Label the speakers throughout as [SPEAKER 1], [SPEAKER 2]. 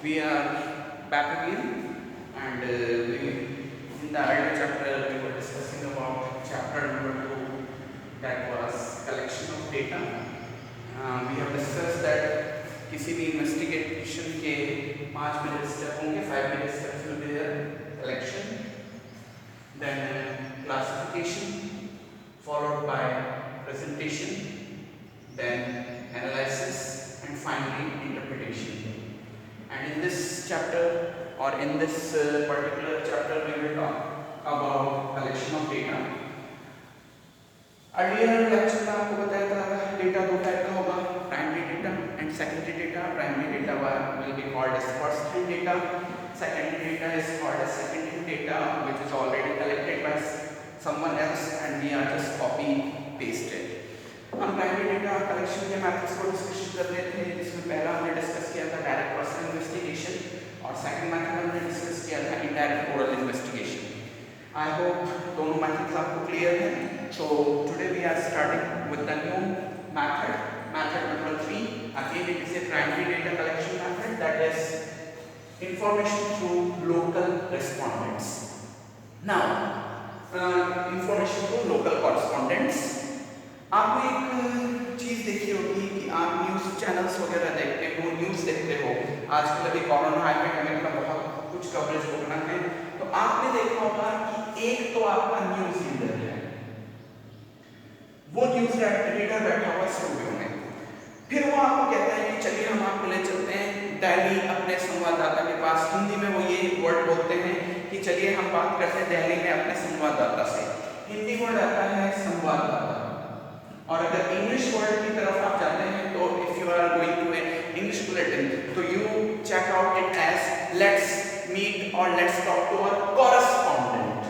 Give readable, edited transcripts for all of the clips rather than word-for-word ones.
[SPEAKER 1] we are back again, and in the earlier chapter we were discussing about chapter number 2, that was collection of data. We have discussed that किसी भी investigation के 5 major step होंगे, 5 major steps will be there: collection, then classification, followed by presentation, then analysis, and finally interpretation. And in this chapter, or in this particular chapter, we will talk about collection of data. Earlier lecture में आपको बताया था data दो type का होगा, primary data and secondary data. Primary data will be called as first hand data. Secondary data is called as second hand data, which is already collected by someone else and we are just copy pasted. हम primary data collection के methods को discuss कर रहे थे, जिसमें पहला हमने discuss किया था डायरेक्ट पर्सनल इन्वेस्टिगेशन और सेकंड मेथड हमने डिस्कस किया था indirect oral investigation. I hope दोनों मेथड्स आपको क्लियर हैं. So today we are starting with the new method number 3. Again it is a primary data collection method, that is information through local respondents. Now information through local correspondents. आपने एक चीज़ देखी होगी कि आप news channels वगैरह देखते हो, news देखते हो. आजकल अभी कोरोना पैंडेमिक का बहुत कुछ कवरेज होना है, तो आपने देखा होगा कि एक तो आपका न्यूज़ रीडर है, वो न्यूज़ रीडर बैठा हुआ स्टूडियो में. फिर वो आपको कहता है कि चलिए हम आपको ले चलते हैं दिल्ली अपने संवाददाता के पास. हिंदी में वो ये वर्ड बोलते हैं कि चलिए हम बात करते हैं दिल्ली में अपने संवाददाता से. हिंदी वर्ड आता है संवाददाता, और अगर इंग्लिश वर्ड की तरफ आप जाते हैं तो if you are going to an English bulletin तो you check out it as let's meet और let's talk to our correspondent.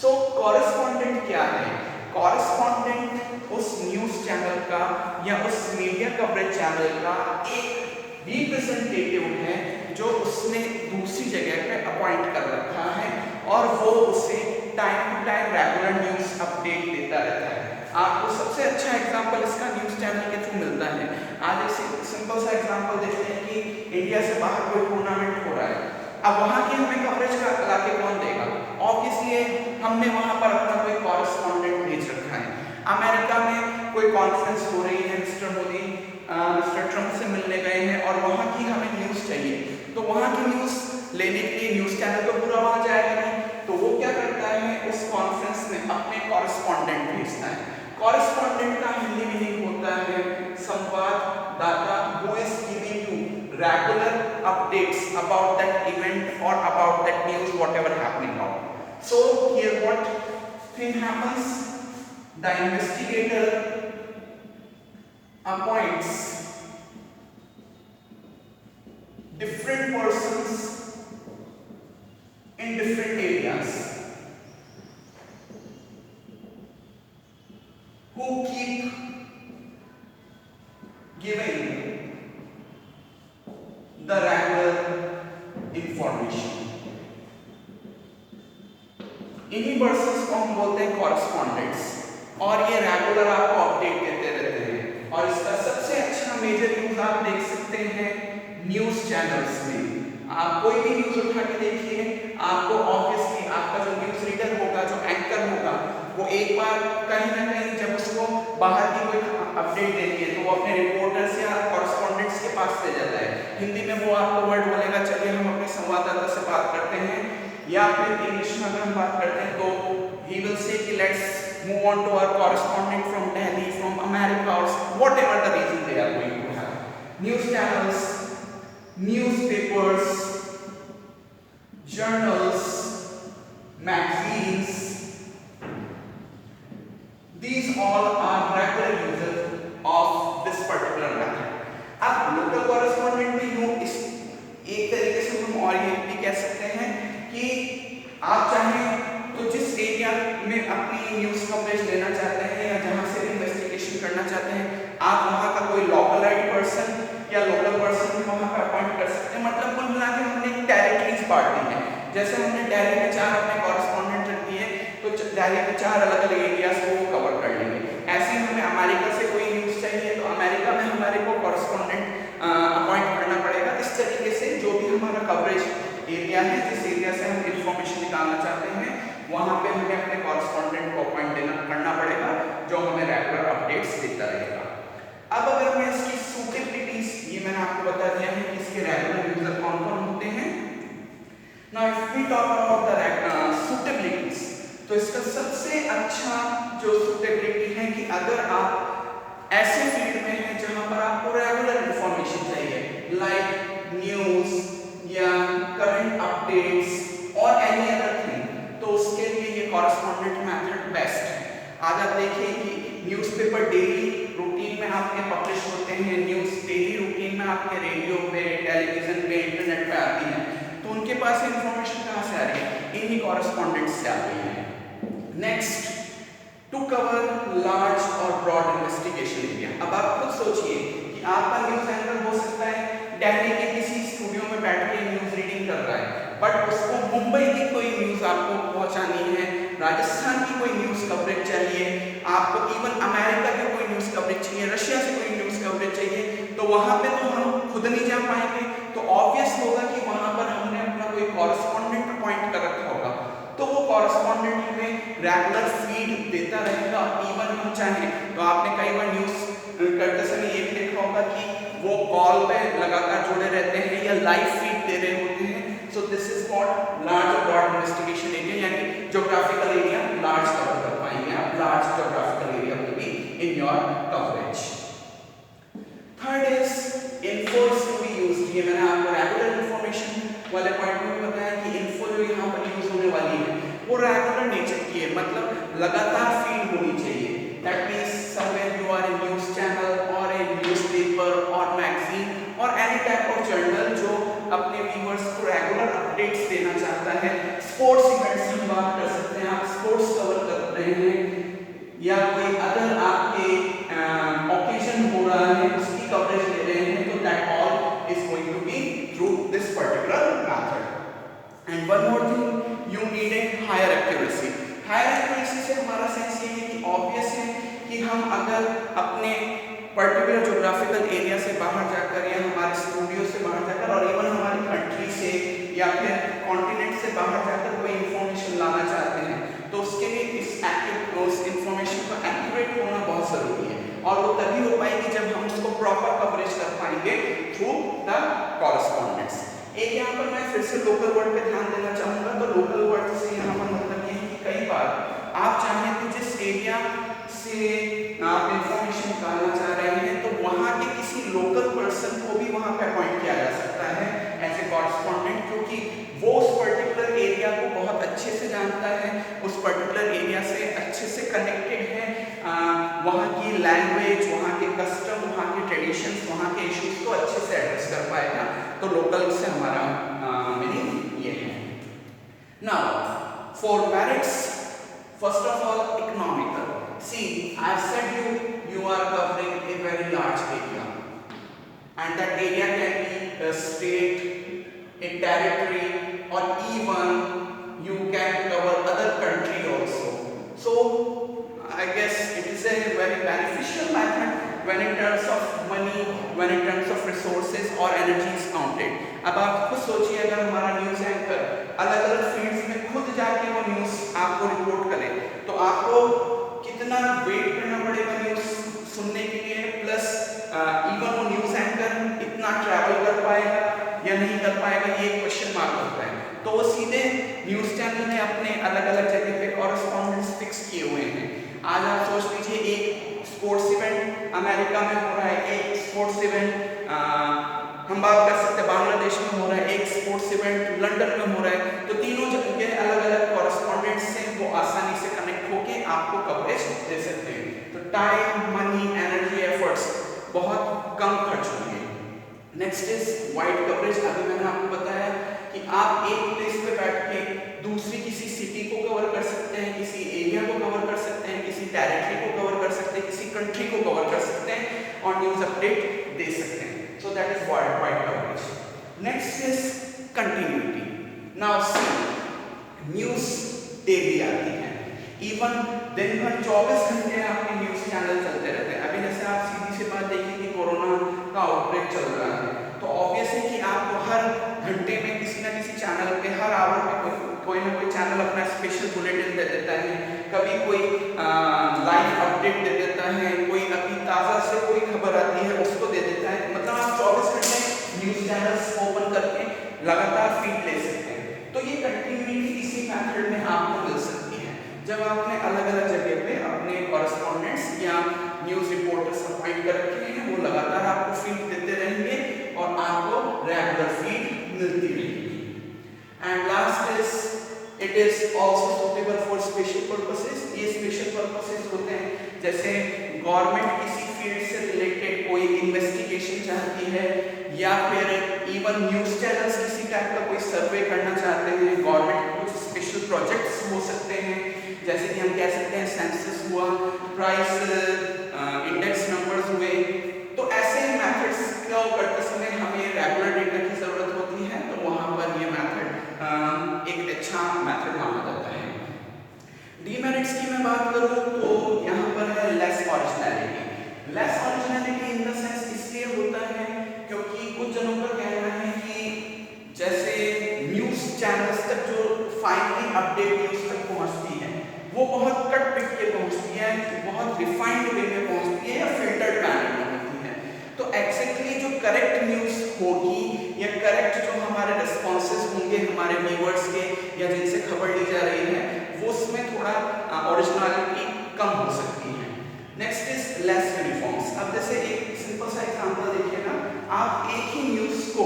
[SPEAKER 1] So correspondent क्या है? कॉरेस्पॉन्डेंट उस न्यूज चैनल का या उस मीडिया कवरेज चैनल का एक रिप्रेजेंटेटिव है जो उसने दूसरी जगह पे अपॉइंट कर रखा है और वो उसे time to time regular news update देता रहता है. आपको सबसे अच्छा एग्जांपल इसका न्यूज़ चैनल के थ्रू मिलता है. आज एक सिंपल सा एग्जांपल देखते हैं कि इंडिया से बाहर कोई टूर्नामेंट हो रहा है. अब वहाँ की हमें कवरेज का लाके कौन देगा? ऑब्वियसली हमने वहाँ पर अपना कोई कॉरेस्पॉन्डेंट भेज रखा है. अमेरिका में कोई कॉन्फ्रेंस हो रही है, मिस्टर मोदी मिस्टर ट्रंप से मिलने गए हैं और वहाँ की हमें न्यूज़ चाहिए, तो वहाँ की न्यूज़ लेने के लिए न्यूज़ चैनल तो पूरा वहाँ जाएगा नहीं, तो वो क्या करता है, उस कॉन्फ्रेंस में अपने कॉरेस्पॉन्डेंट भेजता है. कॉरेस्पॉन्डेंट का हिंदी मीनिंग होता है संवाददाता, who is giving you regular updates about that event और about that news whatever happening out. So here what thing happens, the investigator appoints different persons in different areas who keep giving the regular information. इन्हीं persons को हम बोलते हैं correspondents और ये regular आपको update देते रहते हैं. और इसका सबसे अच्छा मेजर यूज आप देख सकते हैं न्यूज चैनल्स में. आप कोई भी न्यूज उठा के देखिए, आपको ऑब्वियसली आपका जो न्यूज रीडर होगा, जो एंकर होगा, वो एक बार कहीं ना कहीं जब उसको बाहर की कोई अपडेट देनी है तो वो अपने रिपोर्टर्स या कॉरेस्पॉन्डेंट्स के पास ले जाता है. हिंदी में वो आपको वर्ड बोलेगा चलिए हम अपने संवाददाता से बात करते हैं, या फिर इंग्लिश में अगर हम बात करते हैं तो he will say कि let's move on to our correspondent from Delhi, from America, or whatever the reason they are going to have. News channels, newspapers, journals, magazines, these all are regular users of this particular method. अब local correspondent भी यूं इस एक तरीके से हम और ये भी कह सकते हैं कि आप चाहें तो जिस एरिया में अपनी न्यूज़ कवरेज लेना चाहते हैं या जहां से इन्वेस्टिगेशन करना चाहते हैं, आप वहां का कोई लोकलाइज्ड पर्सन या लोकल पर्सन वहां पर अपॉइंट कर सकते हैं. मतलब कुल मिला के हमने एक टेरिटरीज बांट दी है. जैसे हमने दिल्ली में 4 अपने कॉरेस्पॉन्डेंट रख दिए तो दिल्ली के 4 अलग अलग एरियाज को कवर कर लेंगे. ऐसे ही हमें अमेरिका से कोई न्यूज़ चाहिए तो अमेरिका में हमारे को कॉरेस्पॉन्डेंट अपॉइंट करना पड़ेगा. इस तरीके से जो भी एरिया है जिस एरिया से हम इंफॉर्मेशन निकालना चाहते हैं, वहां पे हमें अपने कॉरेस्पॉन्डेंट को अपॉइंट करना पड़ेगा जो हमें रेगुलर अपडेट्स देता रहेगा। अब अगर मैं इसकी सूटेबिलिटीज, ये मैंने आपको बता दिया है कि इसके रेगुलर यूजर कौन कौन होते हैं। Now if we talk about the suitabilities, तो इसका सबसे अच्छा जो सूटेबिलिटी है कि अगर आप ऐसे फील्ड में हैं जहां पर आपको रेगुलर इंफॉर्मेशन चाहिए, लाइक न्यूज या करंट अपडेट्स और एनी अदर थिंग, तो उसके लिए ये कॉरेस्पॉन्डेंट मेथड बेस्ट है। आज आप देखिए कि न्यूज़पेपर डेली रूटीन में आपके पब्लिश होते हैं, न्यूज़ डेली रूटीन में आपके रेडियो पे, टेलीविजन पे, इंटरनेट पे आती है, तो उनके पास इंफॉर्मेशन कहाँ से आ रही है? इन्हीं कॉरेस्पॉन्डेंट से आ रही है। नेक्स्ट, टू कवर लार्ज और ब्रॉड इन्वेस्टिगेशन एरिया। अब आप खुद सोचिए कि आपका न्यूज़ एंकर हो सकता है दिल्ली के किसी स्टूडियो में बैठ के न्यूज़ रीडिंग कर रहा है, बट उसको मुंबई की कोई न्यूज़ आपको पहुंचानी है, राजस्थान की कोई न्यूज़ कवरेज चाहिए, आपको इवन अमेरिका की कोई न्यूज़ कवरेज चाहिए, रशिया से कोई न्यूज़ कवरेज चाहिए, तो वहाँ पे तो हम खुद नहीं जा पाएंगे, तो ऑब्वियस होगा कि वहाँ पर हमने अपना कोई कॉरेस्पॉन्डेंट अपॉइंट कर रखा होगा, तो वो कॉरेस्पॉन्डेंट हमें रेगुलर फीड देता रहेगा। इवन हम चाहें तो आपने कई बार न्यूज़ करते समय ये भी देखा होगा कि वो कॉल पे लगातार जुड़े रहते हैं या लाइव फीड दे रहे होते हैं। So this is called large और ब्रॉड इन्वेस्टिगेशन एरिया, यानी ज्योग्राफिकल एरिया लार्ज कवर कर पाएंगे आप, large geographical area will be in your coverage. Third is info to be used. ये मैंने आपको रेगुलर इंफॉर्मेशन वाले पॉइंट में बताया कि इन्फो जो यहाँ पर यूज होने वाली है वो रेगुलर नेचर की है, मतलब लगातार फीड होनी चाहिए। That means somewhere you are in news channel और ए न्यूज़पेपर और मैगजीन और एनी टाइप ऑफ जर्नल जो अपने व्यूअर्स को रेगुलर अपडेट्स देना चाहता है। स्पोर्ट्स इवेंट्स की बात कर सकते हैं, आप स्पोर्ट्स कवर कर रहे हैं या कोई अदर आपके ओकेजन हो रहा है उसकी कवरेज ले रहे हैं, तो that all is going to be through this particular method. And one more thing, you need a higher accuracy. Higher accuracy से हमारा सेंस ये है कि ऑब्वियस है कि हम अगर अपने पर्टिकुलर ज्योग्राफिकल एरिया से बाहर जाकर या हमारे स्टूडियो से बाहर जाकर और इवन हमारी कंट्री से या फिर कॉन्टिनेंट से बाहर जाकर कोई इंफॉर्मेशन लाना चाहते हैं, तो उसके लिए उस इंफॉर्मेशन का एक्यूरेट होना बहुत ज़रूरी है, और वो तभी हो पाएगी जब हम उसको प्रॉपर कवरेज कर पाएंगे थ्रू द कॉरेस्पॉन्डेंट्स। एक यहाँ पर मैं फिर से लोकल वर्ड पे ध्यान देना चाहूँगा, तो लोकल वर्ड से यहाँ पर मतलब ये है कि कई बार आप चाहें तो जिस एरिया से आप इंफॉर्मेशन निकालना चाह रहे हैं, तो वहाँ के किसी लोकल पर्सन को भी वहाँ पे अपॉइंट किया जा सकता है एज ए कॉरेस्पॉन्डेंट, क्योंकि वो उस पर्टिकुलर एरिया को बहुत अच्छे से जानता है, उस पर्टिकुलर एरिया से अच्छे से कनेक्टेड है, वहाँ की लैंग्वेज, वहाँ के कस्टम, वहाँ के ट्रेडिशंस, वहाँ के इश्यूज को अच्छे से एड्रेस कर पाएगा। तो लोकल से हमारा मीनिंग ये है। Now for merits, first of all economical. See, I said you are covering a very large area, and that area can be a state, a territory, or even you can cover other country also. So I guess it is a very beneficial method when in terms of money, when in terms of resources or energy is counted. अब आप खुद सोचिए, अगर हमारा news anchor अलग अलग fields में खुद जाके वो न्यूज़ आपको रिपोर्ट करे, तो आपको कितना वेट करना पड़ेगा न्यूज़ सुनने के लिए, प्लस इवन वो न्यूज़ एंकर इतना ट्रैवल कर पाएगा या नहीं कर पाएगा, ये क्वेश्चन मार्क होता है। तो वो सीधे न्यूज़ चैनल ने अपने अलग अलग जगह पे कॉरेस्पॉन्डेंट्स फिक्स किए हुए हैं। आज आप सोच लीजिए एक स्पोर्ट्स इवेंट अमेरिका में हो रहा है, एक स्पोर्ट्स इवेंट हम बात कर सकते हैं बांग्लादेश में हो रहा है, एक स्पोर्ट्स इवेंट लंदन में हो रहा है, तो तीनों जगह के अलग अलग कॉरेस्पॉन्डेंट्स से वो आसानी से कनेक्ट होके आपको कवरेज दे सकते हैं। तो टाइम, मनी, एनर्जी, एफर्ट्स बहुत कम खर्च होंगे। Next is wide coverage. अभी मैंने आपको बताया कि आप एक प्लेस पे बैठ के दूसरी किसी सिटी को कवर कर सकते हैं, किसी एरिया को कवर कर सकते हैं, किसी टेरिटरी को कवर कर सकते हैं, किसी कंट्री को कवर कर सकते हैं और न्यूज़ अपडेट दे सकते हैं। So that is wide coverage. Next is continuity. Now see, news daily आती है, इवन दिन भर 24 घंटे आपके न्यूज़ चैनल चलते रहते हैं। अभी जैसे आप सीधी सी बात देखिए कि कोरोना का आउटब्रेक चल रहा है, तो ऑब्वियस है कि आपको हर घंटे में किसी ना किसी चैनल लगातार फीड ले सकते हैं। तो ये कंटिन्यूटी इसी मेथड में आपको मिल सकती है जब आपने अलग अलग जगह पे अपने कॉरेस्पॉन्डेंट्स या न्यूज रिपोर्टर्स अपॉइंट कर रखे हैं, वो लगातार आपको फीड देते रहेंगे और आपको रेगुलर फीड मिलती रहेगी। And last is it is also suitable for special purposes. ये स्पेशल पर्पसेस होते हैं जैसे गवर्नमेंट किसी फील्ड से रिलेटेड कोई इन्वेस्टिगेशन चाहती है या फिर इवन न्यूज चैनल्स किसी टाइप का कोई सर्वे करना चाहते हैं, गवर्नमेंट कुछ स्पेशल प्रोजेक्ट्स हो सकते हैं, जैसे कि हम कह सकते हैं सेंसस हुआ, प्राइस इंडेक्स नंबर्स हुए। तो ऐसे मेथड्स को करते समय हमें रेगुलर डेटा की जरूरत होती है, तो वहां पर ये मेथड एक अच्छा मेथड माना जाता है। डीमेरिट्स की मैं बात करूं तो यहाँ पर है less originality. Less originality in the sense इसलिए होता है क्योंकि कुछ जनों का कहना है कि जैसे न्यूज चैनल्स तक जो फाइनली अपडेट न्यूज तक पहुंचती है वो बहुत कट पिट के पहुंचती है, बहुत रिफाइंड वे में पहुंचती है या फिल्टर्ड मैनर में होती है। तो एक्जेक्टली जो करेक्ट न्यूज होगी या करेक्ट जो हमारे रिस्पॉन्सेस होंगे हमारे व्यूअर्स के या जिनसे खबर ली जा रही है वो उसमें थोड़ा ओरिजिनलिटी कम हो सकती है। Next is less uniforms. अब जैसे एक सिंपल सा एग्जांपल देखिए ना, आप एक ही न्यूज को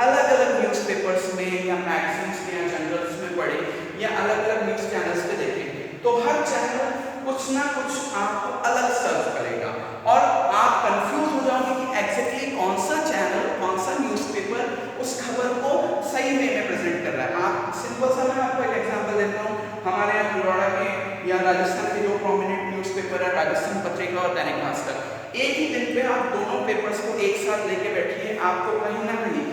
[SPEAKER 1] अलग अलग न्यूज़पेपर्स में या मैगजीन्स में या जर्नल्स में पढ़े या अलग अलग न्यूज चैनल्स पे देखें तो हर चैनल कुछ ना कुछ आपको अलग सर्व करेगा और आप कंफ्यूज हो जाओगे कि एग्जैक्टली कौन सा चैनल कौन सा न्यूज़पेपर उस खबर को सही वे में प्रेजेंट कर रहा है। आप सिंपल सा मैं आपको एक एग्जांपल देता हूँ, हमारे यहाँ भिलवाड़ा के या राजस्थान के जो प्रोमिनेंट न्यूज़पेपर है राजस्थान पत्रिका और दैनिक भास्कर, एक ही दिन पे आप दोनों पेपर्स को एक साथ लेके बैठिए, आपको कहीं ना कहीं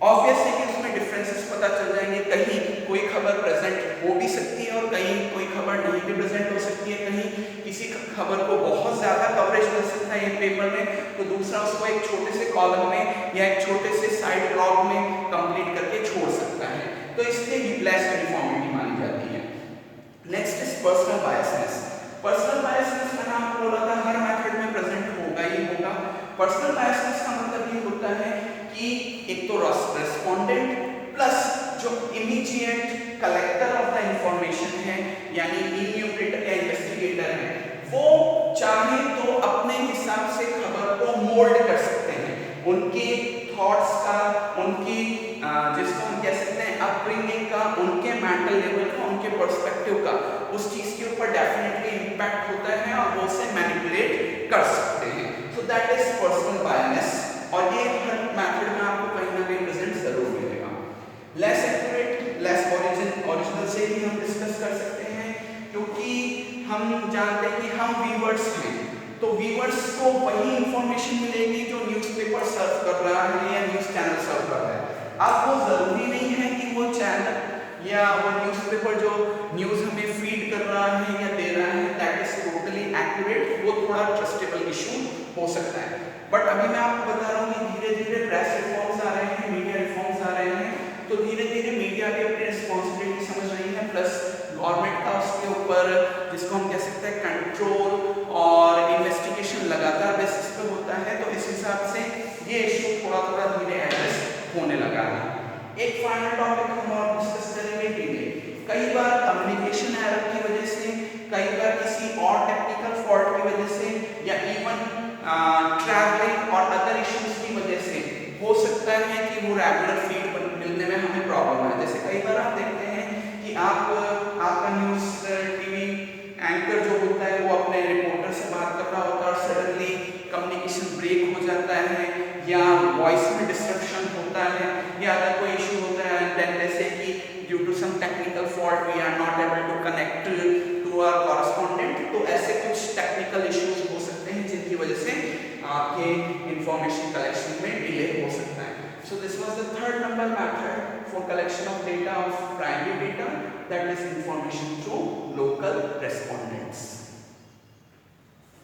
[SPEAKER 1] ऑब्वियसली कि उसमें डिफरेंसेस पता चल जाएंगे। कहीं कोई खबर प्रेजेंट हो भी सकती है और कहीं कोई खबर नहीं भी प्रेजेंट हो सकती है, कहीं किसी खबर को बहुत ज्यादा कवरेज मिल सकता है एक पेपर में तो दूसरा उसको एक छोटे से कॉलम में या एक छोटे से साइड ब्लॉक में कंप्लीट करके छोड़ सकता है, तो इसलिए लेस यूनिफॉर्मिटी मानी जाती है। Next is personal biasness. Personal biasness मैंने आपको बोला था हर मेथड में प्रेजेंट होगा ही होगा। पर्सनल बायसनेस का मतलब ये होता है कि एक तो रेस्पोंडेंट प्लस जो immediate collector of the information है यानी इन्यूमरेटर या इन्वेस्टिगेटर है, वो चाहे तो अपने हिसाब से खबर को मोल्ड कर सकते हैं, उनके थॉट्स का, उनकी जिसको हम कह सकते हैं अपब्रिंगिंग का, उनके मेंटल लेवल का, उनके पर्सपेक्टिव का उस चीज के ऊपर डेफिनेटली इम्पैक्ट होता है और वो उसे मैनिपुलेट कर सकते हैं। So that is personal biasness और ये हर मेथड में आपको कहीं ना कहीं प्रेजेंट जरूर मिलेगा। लेस एक्यूरेट, लेस ओरिजिनल से भी हम डिस्कस कर सकते हैं क्योंकि हम जानते हैं कि हम व्यूअर्स हैं तो व्यूअर्स को वही इंफॉर्मेशन मिलेगी जो न्यूज़पेपर सर्व कर रहा है या न्यूज़ चैनल सर्व कर रहा है। अब वो जरूरी नहीं है कि वो चैनल या वो न्यूज़पेपर जो न्यूज़ हमें फीड कर रहा है या दे रहा है दैट इज टोटली एक्यूरेट, वो थोड़ा ट्रस्टेबल इशू हो सकता है। बट अभी मैं आपको बता रहा हूँ कि धीरे धीरे प्रेस रिफॉर्म्स आ रहे हैं, मीडिया रिफॉर्म्स आ रहे हैं, तो धीरे धीरे मीडिया भी अपनी रिस्पॉन्सिबिलिटी समझ रही है, प्लस गवर्नमेंट का उसके ऊपर जिसको हम कह सकते हैं कंट्रोल और इन्वेस्टिगेशन लगातार बेसिस पे होता है, तो इस हिसाब से ये इशू थोड़ा थोड़ा धीरे एड्रेस होने लगा है। एक फाइनल टॉपिक हम और डिस्कस करेंगे डिले। कई बार कम्युनिकेशन एरर की वजह से, कई बार किसी और टेक्निकल फॉल्ट की वजह से या इवन ट्रैवलिंग और अदर इश्यूज की वजह से हो सकता है कि वो रेगुलर फीड मिलने में हमें प्रॉब्लम है। जैसे कई बार आप देखते हैं कि आपका न्यूज़ टीवी एंकर जो होता है वो अपने रिपोर्टर से बात कर रहा होता है और सडनली कम्युनिकेशन ब्रेक हो जाता है या वॉइस में डिस्ट्रप्शन होता है या अदर कोई इशू होता है, देन जैसे कि due to some technical fault we are not able to connect to our correspondent, तो ऐसे कुछ टेक्निकल इश्यूज हो सकते हैं जिनकी वजह से आपके इंफॉर्मेशन कलेक्शन में डिले हो सकता है। So this was the third number method for collection of data of primary data, that is information through local respondents.